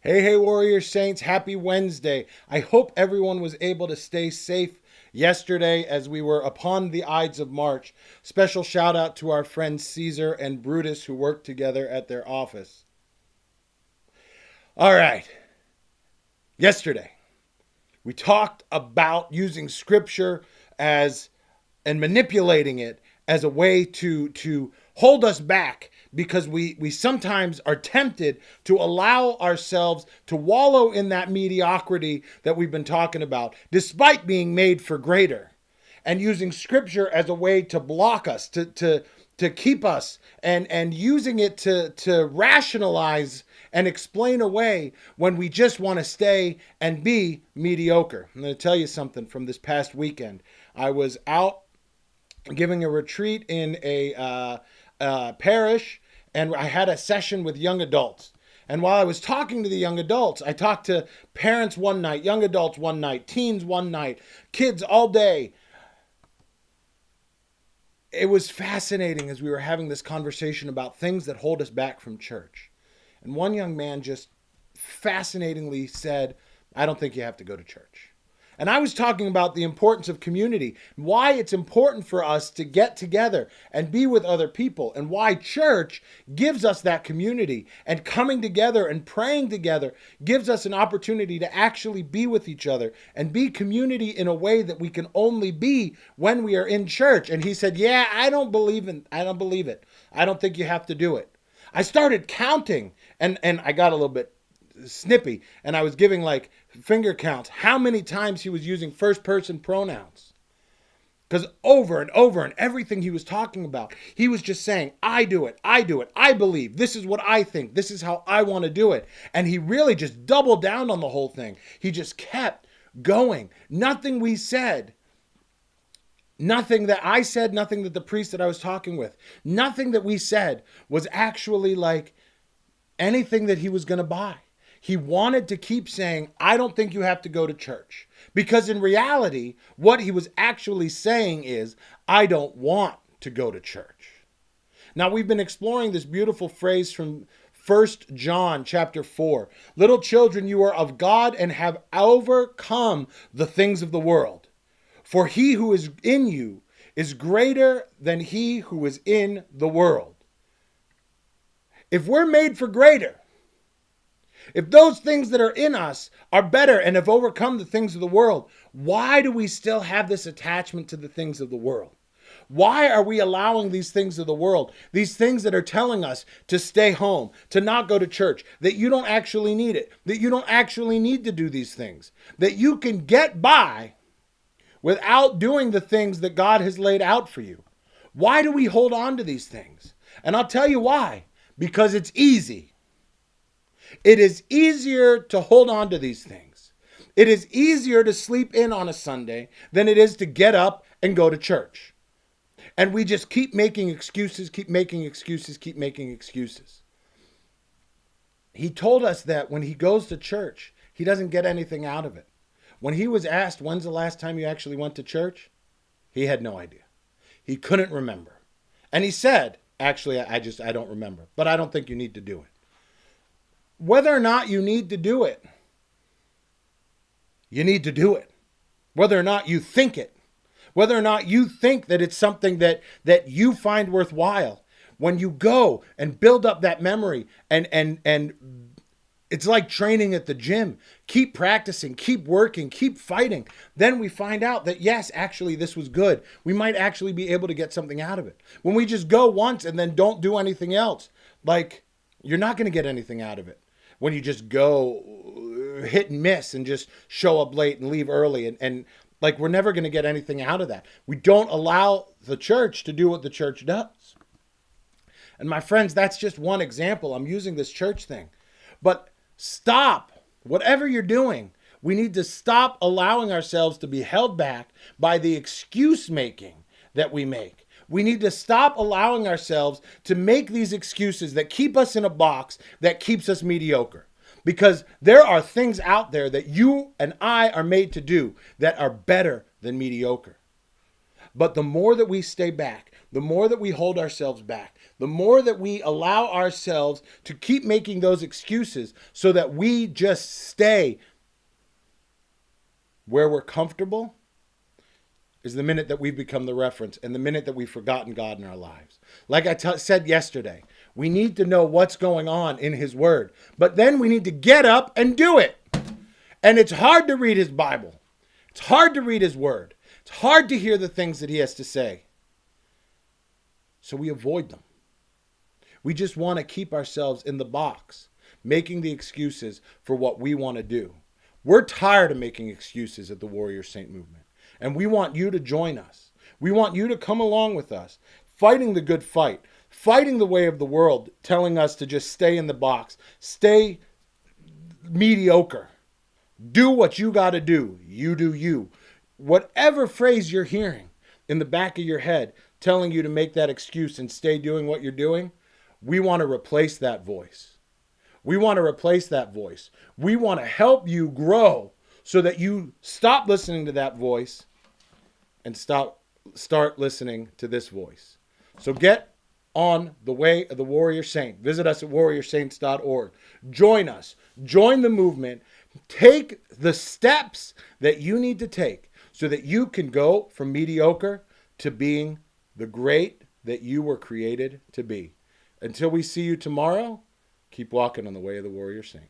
Hey, Warrior Saints, happy Wednesday. I hope everyone was able to stay safe yesterday as we were upon the Ides of March. Special shout out to our friends Caesar and Brutus who worked together at their office. All right, yesterday we talked about using scripture as and manipulating it as a way to hold us back because we sometimes are tempted to allow ourselves to wallow in that mediocrity that we've been talking about, despite being made for greater, and using scripture as a way to block us, to keep us, and using it to rationalize and explain away when we just want to stay and be mediocre. I'm going to tell you something from this past weekend. I was out giving a retreat in a parish, and I had a session with young adults. And while I was talking to the young adults, I talked to parents one night, young adults one night, teens one night, kids all day. It was fascinating as we were having this conversation about things that hold us back from church. And one young man just fascinatingly said, "I don't think you have to go to church." And I was talking about the importance of community, why it's important for us to get together and be with other people, and why church gives us that community, and coming together and praying together gives us an opportunity to actually be with each other and be community in a way that we can only be when we are in church. And he said, "Yeah, I don't believe it. I don't think you have to do it." I started counting and I got a little bit snippy, and I was giving like finger counts how many times he was using first person pronouns, because over and over and everything he was talking about, he was just saying, I do it, I believe, this is what I think, this is how I want to do it. And he really just doubled down on the whole thing. He just kept going. Nothing we said, nothing that I said, nothing that the priest that I was talking with, nothing that we said was actually like anything that he was going to buy. He wanted to keep saying, I don't think you have to go to church. Because in reality, what he was actually saying is, I don't want to go to church. Now, we've been exploring this beautiful phrase from 1 John chapter 4. Little children, you are of God and have overcome the things of the world. For he who is in you is greater than he who is in the world. If we're made for greater, if those things that are in us are better and have overcome the things of the world, why do we still have this attachment to the things of the world? Why are we allowing these things of the world, these things that are telling us to stay home, to not go to church, that you don't actually need it, that you don't actually need to do these things, that you can get by without doing the things that God has laid out for you? Why do we hold on to these things? And I'll tell you why. Because it's easy. It is easier to hold on to these things. It is easier to sleep in on a Sunday than it is to get up and go to church. And we just keep making excuses, keep making excuses, keep making excuses. He told us that when he goes to church, he doesn't get anything out of it. When he was asked, when's the last time you actually went to church? He had no idea. He couldn't remember. And he said, actually, I don't remember, but I don't think you need to do it. Whether or not you need to do it, you need to do it. Whether or not you think it, whether or not you think that it's something that you find worthwhile, when you go and build up that memory and it's like training at the gym. Keep practicing, keep working, keep fighting. Then we find out that, yes, actually, this was good. We might actually be able to get something out of it. When we just go once and then don't do anything else, like, you're not going to get anything out of it. When you just go hit and miss and just show up late and leave early and like, we're never going to get anything out of that. We don't allow the church to do what the church does. And my friends, that's just one example. I'm using this church thing. But stop. Whatever you're doing, we need to stop allowing ourselves to be held back by the excuse making that we make. We need to stop allowing ourselves to make these excuses that keep us in a box that keeps us mediocre. Because there are things out there that you and I are made to do that are better than mediocre. But the more that we stay back, the more that we hold ourselves back, the more that we allow ourselves to keep making those excuses so that we just stay where we're comfortable, is the minute that we've become the reference and the minute that we've forgotten God in our lives. Like I said yesterday, we need to know what's going on in his word, but then we need to get up and do it. And it's hard to read his Bible. It's hard to read his word. It's hard to hear the things that he has to say. So we avoid them. We just want to keep ourselves in the box, making the excuses for what we want to do. We're tired of making excuses at the Warrior Saint movement. And we want you to join us. We want you to come along with us, fighting the good fight, fighting the way of the world, telling us to just stay in the box, stay mediocre. Do what you got to do. You do you. Whatever phrase you're hearing in the back of your head telling you to make that excuse and stay doing what you're doing, we want to replace that voice. We want to replace that voice. We want to help you grow so that you stop listening to that voice and start listening to this voice. So get on the way of the Warrior Saint. Visit us at warriorsaints.org. Join us. Join the movement. Take the steps that you need to take so that you can go from mediocre to being the great that you were created to be. Until we see you tomorrow, keep walking on the way of the Warrior Saint.